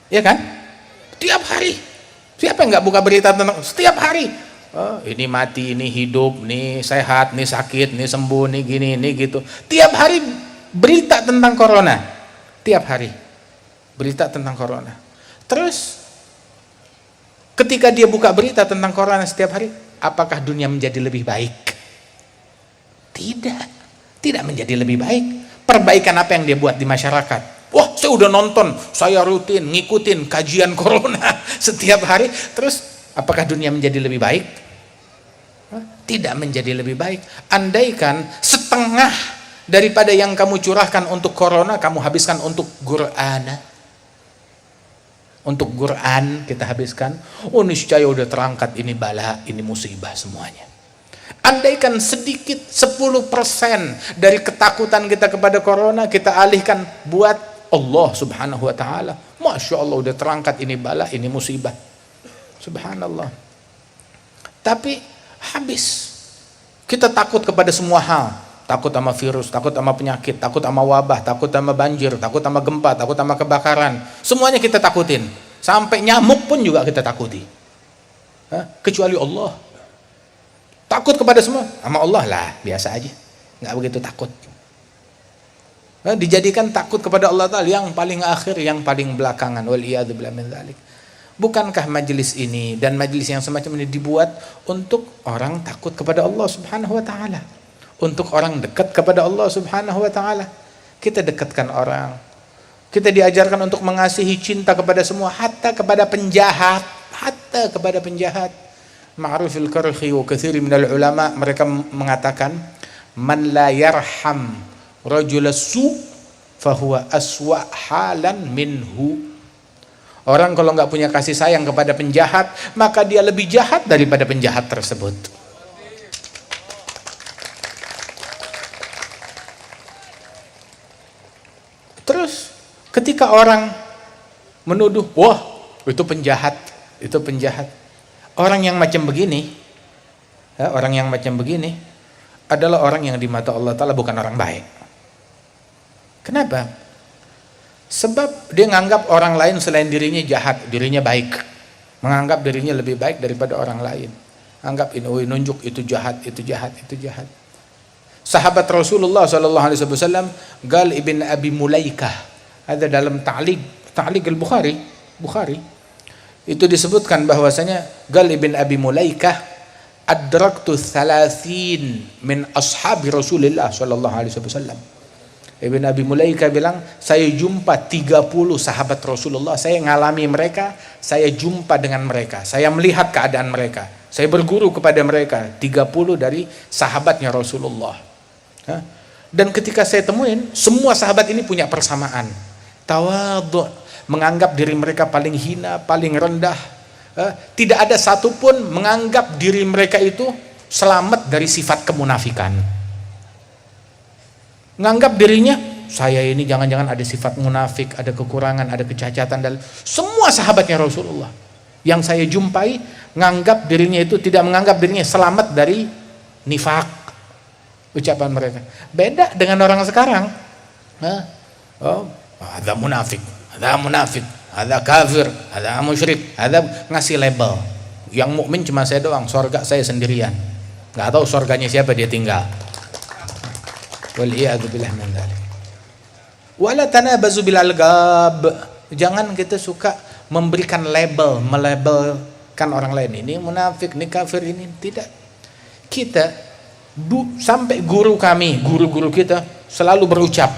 ya kan? Setiap hari. Siapa yang nggak buka berita tentang? Setiap hari. Ini mati, ini hidup, ini sehat, ini sakit, ini sembuh, ini gini, ini gitu. Tiap hari berita tentang corona. Tiap hari berita tentang corona. Terus ketika dia buka berita tentang corona setiap hari, apakah dunia menjadi lebih baik? Tidak. Tidak menjadi lebih baik. Perbaikan apa yang dia buat di masyarakat? Wah, saya udah nonton, saya rutin ngikutin kajian corona setiap hari. Terus apakah dunia menjadi lebih baik? Tidak menjadi lebih baik. Andaikan setengah daripada yang kamu curahkan untuk corona, kamu habiskan untuk Quran. Untuk Quran kita habiskan, niscaya udah terangkat ini bala, ini musibah semuanya. Andaikan sedikit 10% dari ketakutan kita kepada corona kita alihkan buat Allah subhanahu wa ta'ala, Masya Allah udah terangkat ini bala, ini musibah. Subhanallah. Tapi habis. Kita takut kepada semua hal. Takut sama virus, takut sama penyakit, takut sama wabah, takut sama banjir, takut sama gempa, takut sama kebakaran. Semuanya kita takutin. Sampai nyamuk pun juga kita takuti. Kecuali Allah. Takut kepada semua. Sama Allah lah, biasa aja. Nggak begitu takut. Dijadikan takut kepada Allah Ta'ala yang paling akhir, yang paling belakangan. Waliyadzubillah min dzalik. Bukankah majelis ini dan majelis yang semacam ini dibuat untuk orang takut kepada Allah Subhanahu wa Ta'ala, untuk orang dekat kepada Allah Subhanahu wa Ta'ala? Kita dekatkan orang, kita diajarkan untuk mengasihi, cinta kepada semua, hatta kepada penjahat, hatta kepada penjahat. Ma'rufil Karhi wa katsiri minal ulama, mereka mengatakan, man la yarham rajul su fahuwa aswa halan minhu. Orang kalau nggak punya kasih sayang kepada penjahat, maka dia lebih jahat daripada penjahat tersebut. Terus ketika orang menuduh, wah itu penjahat, itu penjahat. Orang yang macam begini, orang yang macam begini adalah orang yang di mata Allah Ta'ala bukan orang baik. Kenapa? Sebab dia menganggap orang lain selain dirinya jahat, dirinya baik. Menganggap dirinya lebih baik daripada orang lain. Anggap ini, nunjuk itu jahat, itu jahat, itu jahat. Sahabat Rasulullah SAW, Gal ibn Abi Mulaikah, ada dalam Ta'liq al-Bukhari, itu disebutkan bahwasanya Gal ibn Abi Mulaikah adraktu 30 min ashabi Rasulullah SAW. Ibn Abi Mulaikah bilang, saya jumpa 30 sahabat Rasulullah, saya ngalami mereka, saya jumpa dengan mereka, saya melihat keadaan mereka, saya berguru kepada mereka, 30 dari sahabatnya Rasulullah. Dan ketika saya temuin, semua sahabat ini punya persamaan, tawadhu, menganggap diri mereka paling hina, paling rendah. Tidak ada satupun menganggap diri mereka itu selamat dari sifat kemunafikan. Nganggap dirinya, saya ini jangan-jangan ada sifat munafik, ada kekurangan, ada kecacatan. Dan semua sahabatnya Rasulullah yang saya jumpai nganggap dirinya itu, tidak menganggap dirinya selamat dari nifak, ucapan mereka. Beda dengan orang sekarang. Ada munafik, ada kafir, ada musyrik, ada ngasih label. Yang mukmin cuma saya doang, surga saya sendirian. Nggak tahu surganya siapa dia tinggal. Wal iyadu billah min dzalik. Wala tanabazu bil algab. Jangan kita suka memberikan label, melabelkan orang lain, ini munafik, ini kafir, ini tidak. Kita sampai guru-guru kita selalu berucap,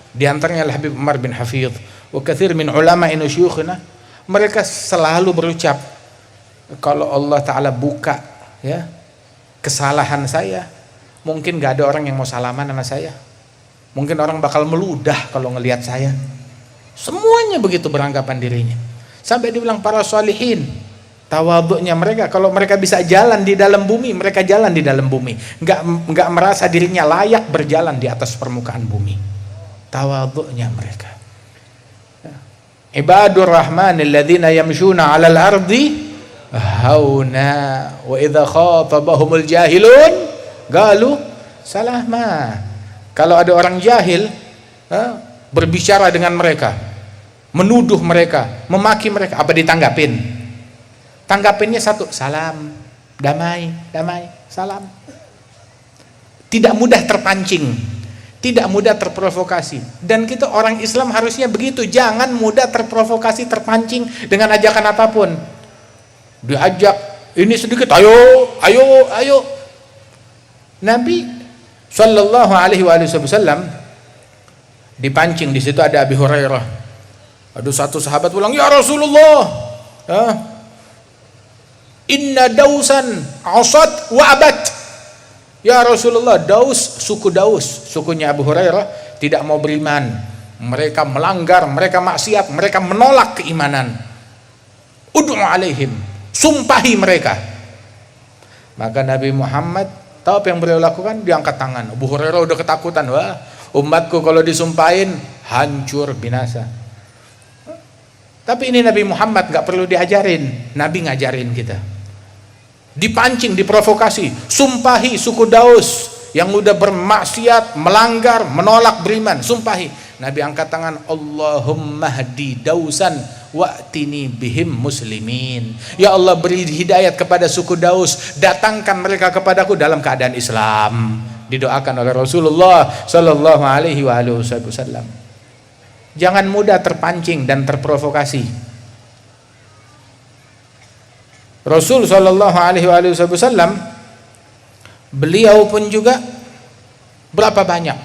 di antaranya Habib Umar bin Hafidh wa katsir min ulama'ina syuyukhina, mereka selalu berucap, kalau Allah Ta'ala buka ya kesalahan saya, mungkin gak ada orang yang mau salaman sama saya, mungkin orang bakal meludah kalau ngelihat saya. Semuanya begitu beranggapan dirinya. Sampai dibilang para sholihin, tawadhu'nya mereka, kalau mereka bisa jalan di dalam bumi, mereka jalan di dalam bumi, nggak merasa dirinya layak berjalan di atas permukaan bumi. Tawadhu'nya mereka. Ibadur rahmanil ladzina yamshuna 'alal ardi hauna wa idza khatabahumul jahilun qalu salama. Kalau ada orang jahil berbicara dengan mereka, menuduh mereka, memaki mereka, apa ditanggapin? Tanggapinnya satu, salam, damai, salam. Tidak mudah terpancing, tidak mudah terprovokasi. Dan kita orang Islam harusnya begitu, jangan mudah terprovokasi, terpancing dengan ajakan apapun. Diajak, ini sedikit, ayo. Nabi Sallallahu Alaihi Wasallam dipancing, di situ ada Abi Hurairah. Ada satu sahabat bilang, ya Rasulullah, inna dausan asad wa abad. Ya Rasulullah, suku Daus, sukunya Abu Hurairah tidak mau beriman. Mereka melanggar, mereka maksiat, mereka menolak keimanan. Ud'u alaihim, sumpahi mereka. Maka Nabi Muhammad tahu apa yang beliau lakukan? Diangkat tangan. Abu Hurairah udah ketakutan, wah, umatku kalau disumpahin hancur binasa. Tapi ini Nabi Muhammad gak perlu diajarin, Nabi ngajarin kita. Dipancing, diprovokasi, sumpahi suku Daus yang udah bermaksiat, melanggar, menolak beriman, sumpahi. Nabi angkat tangan, Allahumma hdi Dausan wa'tini bihim muslimin. Ya Allah, beri hidayat kepada suku Daus, datangkan mereka kepadaku dalam keadaan Islam. Didoakan oleh Rasulullah Sallallahu Alaihi Wasallam. Jangan mudah terpancing dan terprovokasi. Rasul Sallallahu Alaihi Wasallam, beliau pun juga berapa banyak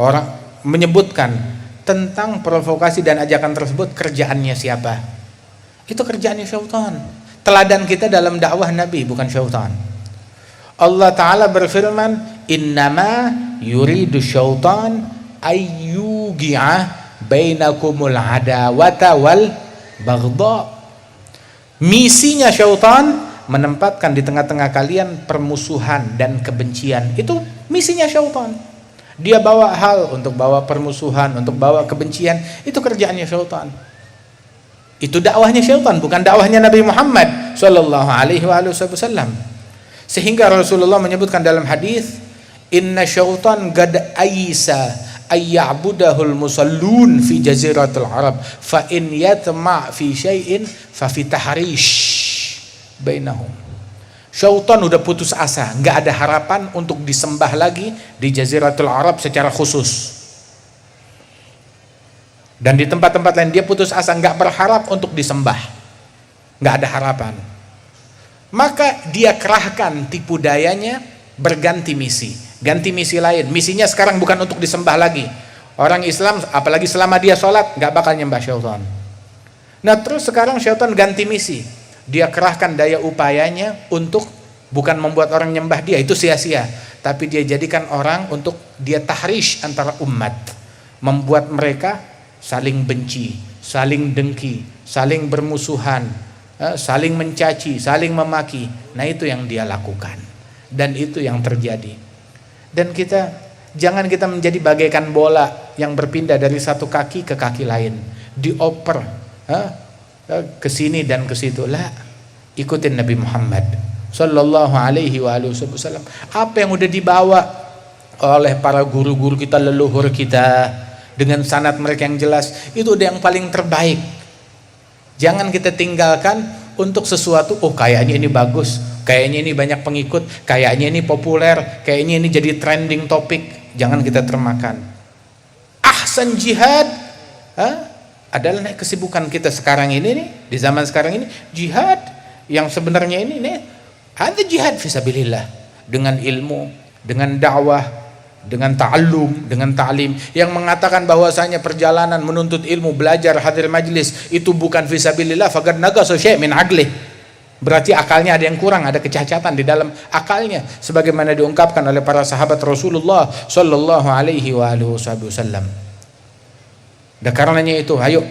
orang menyebutkan tentang provokasi dan ajakan tersebut, kerjaannya siapa? Itu kerjaannya syaitan. Teladan kita dalam dakwah Nabi bukan syaitan. Allah Ta'ala berfirman, innama yuridu syaitan ayyugi'a bainakumul adawata wal baghdha. Misinya syaitan menempatkan di tengah-tengah kalian permusuhan dan kebencian. Itu misinya syaitan. Dia bawa hal untuk bawa permusuhan, untuk bawa kebencian. Itu kerjaannya syaitan. Itu dakwahnya syaitan, bukan dakwahnya Nabi Muhammad Sallallahu Alaihi Wasallam. Sehingga Rasulullah menyebutkan dalam hadis, inna syaitan qad aisa ayya'budahul musallun fi jaziratul Arab fa in yatma' fi syai'in fa fi tahrish bainahum. Syaitan udah putus asa, nggak ada harapan untuk disembah lagi di jaziratul Arab secara khusus. Dan di tempat-tempat lain dia putus asa, nggak berharap untuk disembah, nggak ada harapan. Maka dia kerahkan tipu dayanya, berganti misi, ganti misi lain. Misinya sekarang bukan untuk disembah lagi. Orang Islam, apalagi selama dia sholat, nggak bakal nyembah syaitan. Nah terus sekarang syaitan ganti misi, dia kerahkan daya upayanya untuk bukan membuat orang nyembah dia, itu sia-sia, tapi dia jadikan orang untuk dia tahrish antara umat, membuat mereka saling benci, saling dengki, saling bermusuhan, saling mencaci, saling memaki. Nah itu yang dia lakukan, dan itu yang terjadi. Dan jangan kita menjadi bagaikan bola yang berpindah dari satu kaki ke kaki lain, dioper ke sini dan ke situ. Lah, ikutin Nabi Muhammad Sallallahu Alaihi Wasallam. Apa yang udah dibawa oleh para guru-guru kita, leluhur kita, dengan sanad mereka yang jelas, itu udah yang paling terbaik. Jangan kita tinggalkan untuk sesuatu, oh kayaknya ini bagus, kayaknya ini banyak pengikut, kayaknya ini populer, kayaknya ini jadi trending topik. jangan kita termakan. Ahsan jihad adalah kesibukan kita sekarang ini nih, di zaman sekarang ini, jihad yang sebenarnya ini nih, ada jihad fisabilillah dengan ilmu, dengan dakwah, dengan ta'allum, dengan ta'lim, yang mengatakan bahwasanya perjalanan menuntut ilmu, belajar, hadir majlis itu bukan fisabilillah, faqad naqasa syai' min aqlih. Berarti akalnya ada yang kurang, ada kecacatan di dalam akalnya, sebagaimana diungkapkan oleh para sahabat Rasulullah sallallahu alaihi wasallam. Dan karenanya itu, ayo,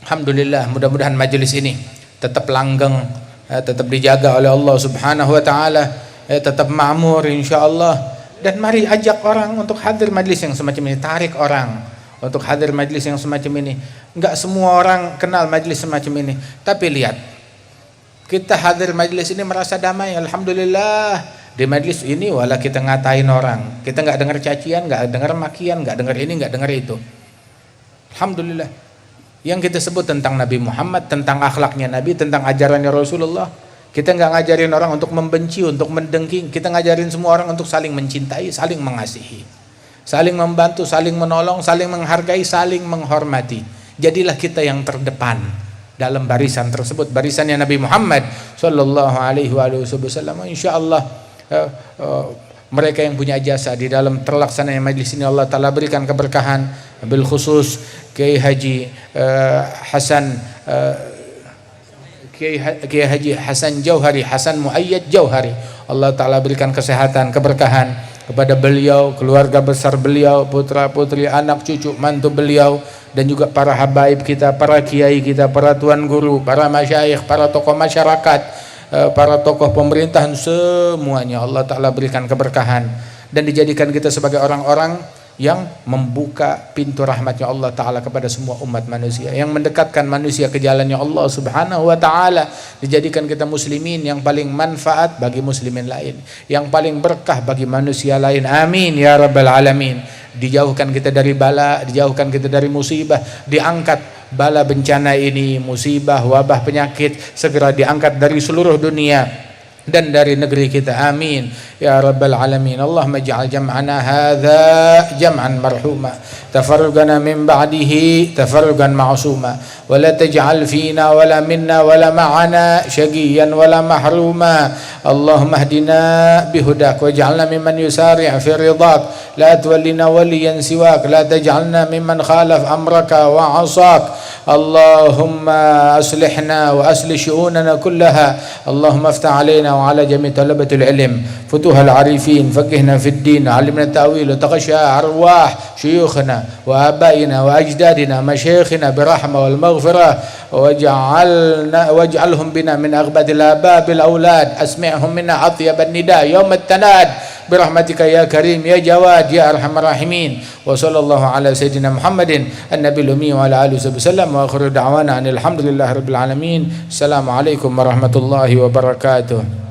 alhamdulillah, mudah-mudahan majelis ini tetap langgeng, tetap dijaga oleh Allah Subhanahu wa taala, tetap makmur insyaallah. Dan mari ajak orang untuk hadir majelis yang semacam ini, tarik orang untuk hadir majelis yang semacam ini. Enggak semua orang kenal majelis semacam ini, tapi lihat, kita hadir majelis ini merasa damai, alhamdulillah. Di majelis ini wala kita ngatain orang, kita nggak dengar cacian, nggak dengar makian, nggak dengar ini, nggak dengar itu. Alhamdulillah. Yang kita sebut tentang Nabi Muhammad, tentang akhlaknya Nabi, tentang ajarannya Rasulullah. Kita nggak ngajarin orang untuk membenci, untuk mendengki. Kita ngajarin semua orang untuk saling mencintai, saling mengasihi, saling membantu, saling menolong, saling menghargai, saling menghormati. Jadilah kita yang terdepan dalam barisan tersebut, barisannya Nabi Muhammad sallallahu alaihi wasallam. Insyaallah mereka yang punya jasa di dalam terlaksananya majlis ini, Allah taala berikan keberkahan, bil khusus Kiai Haji Hasan Jauhari, Hasan Muayyad Jauhari. Allah taala berikan kesehatan, keberkahan kepada beliau, keluarga besar beliau, putra-putri, anak cucu, mantu beliau, dan juga para habaib kita, para kiai kita, para tuan guru, para masyayikh, para tokoh masyarakat, para tokoh pemerintahan, semuanya Allah Ta'ala berikan keberkahan dan dijadikan kita sebagai orang-orang yang membuka pintu rahmatnya Allah Ta'ala kepada semua umat manusia, yang mendekatkan manusia ke jalannya Allah Subhanahu wa Ta'ala. Dijadikan kita muslimin yang paling manfaat bagi muslimin lain, yang paling berkah bagi manusia lain, amin ya rabbal alamin. Dijauhkan kita dari bala, dijauhkan kita dari musibah, diangkat bala bencana ini, musibah, wabah, penyakit, segera diangkat dari seluruh dunia dan dari negeri kita, amin ya rabbal alamin. Allahumma ij'al jam'ana hadza jam'an marhuma, tafarrugana min ba'dihi tafarrugan ma'suma, wa la taj'al fina wala minna wala ma'ana syaqiyan wala mahruma. Allahumma hdina bihudak waj'alna mimman yusari' fi ridak, la tuwallina waliyan siwak, la taj'alna mimman khalaf amraka wa 'asak. Allahumma aslihna wa aslih syu'unana kullaha. Allahumma aftah alaina wa ala jami' talabatul ilm futuhal arifin, faqihna fid din, alimna ta'wil, taghasha arwah syuyukhna wa abaina wa ajdadina masyayikhina birahmah wal maghfirah, waj'alhum bina min aghbadil ababil aulad, asmi'hum minna atyaban nida yawm at-tanad birahmatika ya karim ya jawad ya arhamar rahimin. Wa sallallahu ala sayyidina Muhammadin an-nabiyil ummi wa ala alihi wasallam, wa akhiru da'wana alhamdulillahi rabbil alamin. Assalamualaikum warahmatullahi wabarakatuh.